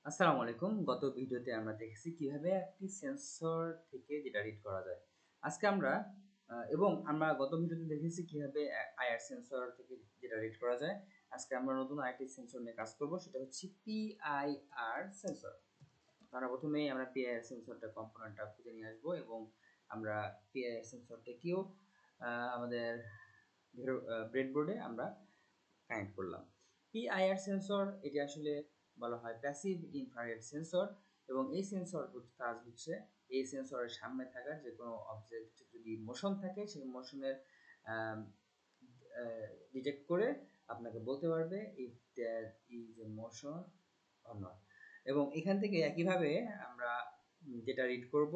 আসসালামু আলাইকুম। গত ভিডিওতে আমরা দেখেছি কিভাবে একটি সেন্সর থেকে ডেটা রিড করা যায়। আজকে আমরা এবং আমরা গত ভিডিওতে দেখেছি কিভাবে আইআর সেন্সর থেকে ডেটা রিড করা যায়। আজকে আমরা নতুন আরেকটি সেন্সর নিয়ে কাজ করব, সেটা হচ্ছে পিআইআর সেন্সর। আমরা প্রথমেই পিআইআর সেন্সরটা কম্পোনেন্টটা খুঁজে নিয়ে আসবো এবং আমরা পিআইআর সেন্সরটাকেও আমাদের ব্রেডবোর্ডে আমরা কানেক্ট করলাম। পিআইআর সেন্সর এটি আসলে বলা হয় প্যাসিভ ইনফ্রারেড সেন্সর এবং এই সেন্সর কাজ হচ্ছে এই সেন্সরের সামনে থাকা যে কোনো অবজেক্ট যদি মোশন থাকে সেই মোশনের ডিটেক্ট করে আপনাকে বলতে পারবে if there is a motion or not. এবং এখান থেকে একইভাবে আমরা যেটা রিড করব,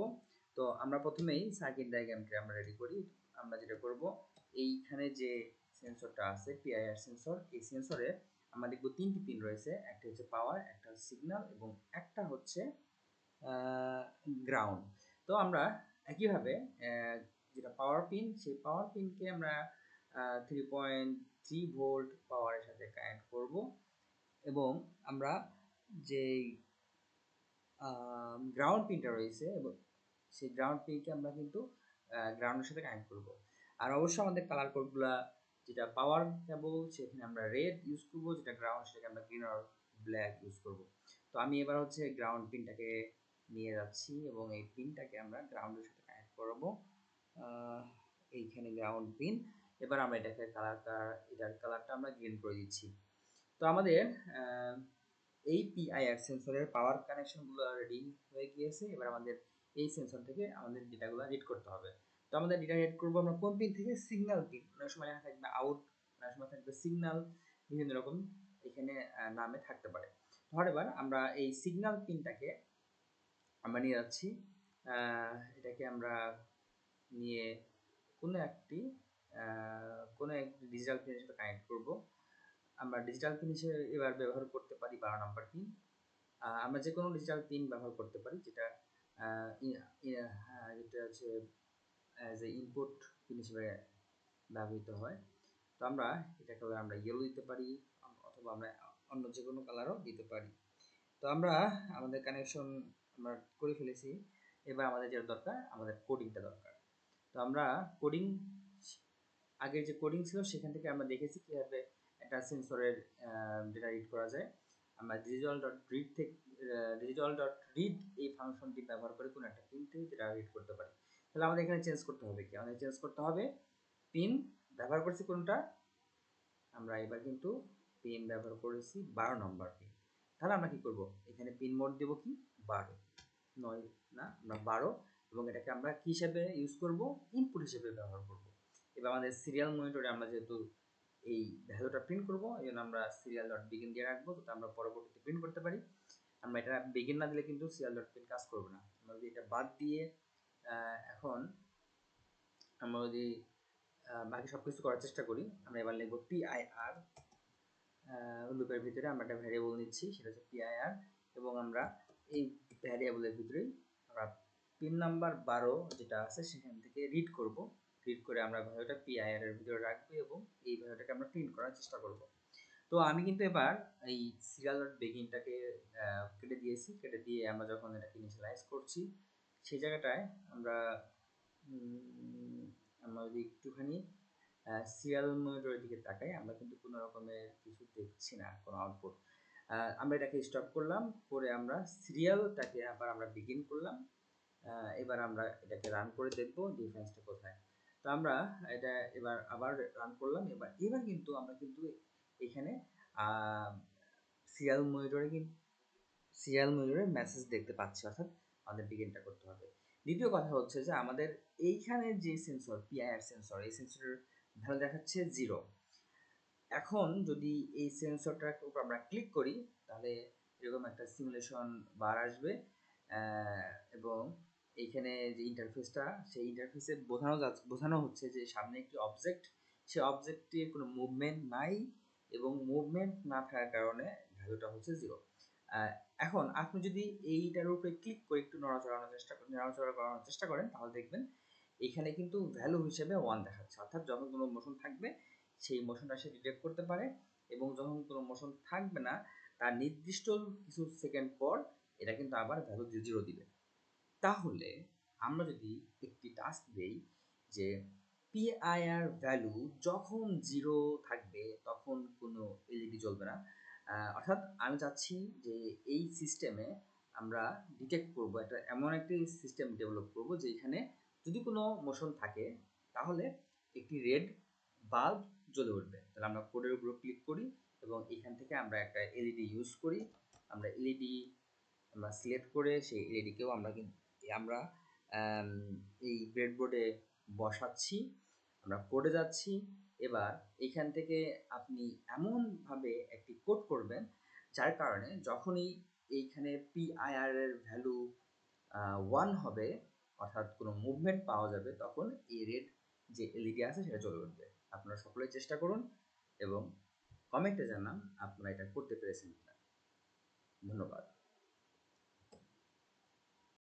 তো আমরা প্রথমেই সার্কিট ডায়াগ্রামকে আমরা রেডি করি। আমরা যেটা করব, এইখানে যে সেন্সরটা আছে পিআইআর সেন্সর, এই সেন্সরে আমরা দেখব তিনটি পিন রয়েছে, একটা হচ্ছে পাওয়ার, একটা হচ্ছে সিগন্যাল এবং একটা হচ্ছে গ্রাউন্ড। তো আমরা একইভাবে যেটা পাওয়ার পিন, সেই পাওয়ার পিনকে আমরা 3.3 ভোল্ট পাওয়ারের সাথে কানেক্ট করব এবং আমরা যেই গ্রাউন্ড পিনটা রয়েছে এবং সেই গ্রাউন্ড পিনকে আমরা কিন্তু গ্রাউন্ডের সাথে কানেক্ট করব। আর অবশ্যই আমাদের কালার কোডগুলা, যেটা পাওয়ার কেবল সেখানে আমরা রেড ইউজ করব, যেটা গ্রাউন্ড সেটাকে আমরা গ্রিন আর ব্ল্যাক ইউজ করব। তো আমি এবার হচ্ছে গ্রাউন্ড পিনটাকে নিয়ে যাচ্ছি এবং এই পিনটাকে আমরা গ্রাউন্ডের সাথে কানেক্ট করব। এইখানে গ্রাউন্ড পিন। এবার আমরা এটার কালারটা আমরা গ্রিন করে দিচ্ছি। তো আমাদের এই পিআইআর সেন্সরের পাওয়ার কানেকশনগুলো রেডি হয়ে গিয়েছে। এবার আমাদের এই সেন্সর থেকে আমাদের ডেটাগুলো রিড করতে হবে। তো আমাদের ডেটা রিড করবো আমরা কোন পিন থেকে? Signal pin. অনেক সময় থাকবে আউট, অনেক সময় থাকবে সিগন্যাল, বিভিন্ন রকম এখানে নামে থাকতে পারে। ধর এবার আমরা এই সিগন্যাল পিনটাকে আমরা নিয়ে যাচ্ছি, এটাকে আমরা নিয়ে কোনো একটি ডিজিটাল পিনের সাথে কানেক্ট করব। আমরা ডিজিটাল পিন হিসেবে এবার ব্যবহার করতে পারি 12 নাম্বার পিন। আমরা যে কোনো ডিজিটাল পিন ব্যবহার করতে পারি, যেটা যেটা হচ্ছে অ্যাজ এ ইনপুট পিন হিসেবে ব্যবহৃত হয়। তো আমরা এটা কালার আমরা ইয়েলো দিতে পারি অথবা আমরা অন্য যে কোনো কালারও দিতে পারি। তো আমরা আমাদের কানেকশন আমরা করে ফেলেছি। এবার আমাদের যেটা দরকার, আমাদের কোডিংটা দরকার। তো আমরা কোডিং, আগের যে কোডিং ছিল সেখান থেকে আমরা দেখেছি কীভাবে একটা সেন্সরের ডেটা রিড করা যায়। আমরা ডিজিটাল ডট রিড এই ফাংশনটি ব্যবহার করে কোনো একটা পিন থেকে ডেটা রিড করতে পারি। তাহলে আমাদের এখানে চেঞ্জ করতে হবে কি? আমাদের চেঞ্জ করতে হবে পিন ব্যবহার করছি কোনটা? আমরা এবার কিন্তু পিন ব্যবহার করেছি 12 নম্বর পিন। তাহলে আমরা কি করব? এখানে পিন মোড দেব কি? 12, 9 না, আমরা 12 এবং এটাকে আমরা কি হিসেবে ইউজ করব? ইনপুট হিসেবে ব্যবহার করব। এবার আমাদের সিরিয়াল মনিটরে আমরা যেহেতু এই ভ্যালুটা প্রিন্ট করব, এই জন্য আমরা সিরিয়াল ডট বিগিন দিয়ে রাখবো, যাতে আমরা পরবর্তীতে প্রিন্ট করতে পারি। আমরা এটা বিগিন না দিলে কিন্তু সিরিয়াল ডট প্রিন্ট কাজ করবে না। আমরা যদি এটা বাদ দিয়ে এখন আমরা যদি বাকি সব কিছু করার চেষ্টা করি, আমরা এবার লিখব পিআইআর। লুপের ভিতরে আমরা একটা ভ্যারিয়েবল নিচ্ছি, সেটা হচ্ছে পিআইআর, এবং আমরা এই ভ্যারিয়েবলের ভিতরেই আমরা পিন নাম্বার 12 যেটা আছে সেখান থেকে রিড করব। রিড করে আমরা ভ্যালুটা পিআইআর এর ভিতরে রাখবো এবং এই ভ্যালুটাকে আমরা প্রিন্ট করার চেষ্টা করব। তো আমি কিন্তু এবার এই সিরিয়াল ডট বিগিনটাকে কেটে দিয়েছি। কেটে দিয়ে আমরা যখন এটাকে ইনিশিয়ালাইজ করছি, সেই জায়গাটায় আমরা আমরা যদি একটুখানি সিরিয়াল মনিটরের দিকে তাকাই, আমরা কিন্তু কোনো রকমের কিছু দেখছি না, কোনো আউটপুট। আমরা এটাকে স্টপ করলাম, করে আমরা সিরিয়ালটাকে আবার আমরা বিগিন করলাম। এবার আমরা এটাকে রান করে দেখব ডিফারেন্সটা কোথায়। তো আমরা এটা এবার আবার রান করলাম। এবার কিন্তু আমরা কিন্তু এখানে সিরিয়াল মনিটরে মেসেজ দেখতে পাচ্ছি, অর্থাৎ আমাদের বিগিনটা করতে হবে। দ্বিতীয় কথা হচ্ছে যে আমাদের এইখানে যে সেন্সর পিআইআর সেন্সর, এই সেন্সরের ভ্যালু দেখাচ্ছে 0। এখন যদি এই সেন্সরটার উপর আমরা ক্লিক করি, তাহলে এরকম একটা সিমুলেশন বার আসবে এবং এইখানে যে ইন্টারফেসটা, সেই ইন্টারফেসে বোঝানো হচ্ছে যে সামনে একটি অবজেক্ট, সেই অবজেক্টটির কোনো মুভমেন্ট নাই এবং মুভমেন্ট না থাকার কারণে ভ্যালুটা হচ্ছে 0। এখন আপনি যদি এইটার উপরে ক্লিক করে একটু নড়াচড়া করানোর চেষ্টা করেন, তাহলে দেখবেন এখানে কিন্তু ভ্যালু হিসেবে 1 দেখাচ্ছে। অর্থাৎ যখন কোনো মোশন থাকবে সেই মোশনটা সে ডিটেক্ট করতে পারে এবং যখন কোনো মোশন থাকবে না তার নির্দিষ্ট কিছু সেকেন্ড পর এটা কিন্তু আবার ভ্যালু 0 দিবে। তাহলে আমরা যদি একটি টাস্ক দেই যে পিআইআর ভ্যালু যখন 0 থাকবে তখন কোনো এলইডি জ্বলবে না। অর্থাৎ আমি চাচ্ছি যে এই সিস্টেমে আমরা ডিটেক্ট করব, একটা এমন একটি সিস্টেম ডেভেলপ করব যেখানে যদি কোনো মোশন থাকে তাহলে একটি রেড বাল্ব জ্বলে উঠবে। তাহলে আমরা কোডের উপর ক্লিক করি এবং এখান থেকে আমরা একটা এলইডি ইউজ করি। আমরা এলইডি আমরা সিলেক্ট করে সেই এলইডিকেও আমরা এই ব্রেডবোর্ডে বসাচ্ছি, আমরা কোডে যাচ্ছি। এবার এইখান থেকে আপনি এমনভাবে একটি কোড করবেন যার কারণে যখনই এইখানে পিআইআর এর ভ্যালু 1 হবে, অর্থাৎ কোনো মুভমেন্ট পাওয়া যাবে, তখন এই রেড যে এলইডি আছে সেটা জ্বলে উঠবে। আপনারা সকলেই চেষ্টা করুন এবং কমেন্টে জানান আপনারা এটা করতে পেরেছেন কিনা। ধন্যবাদ।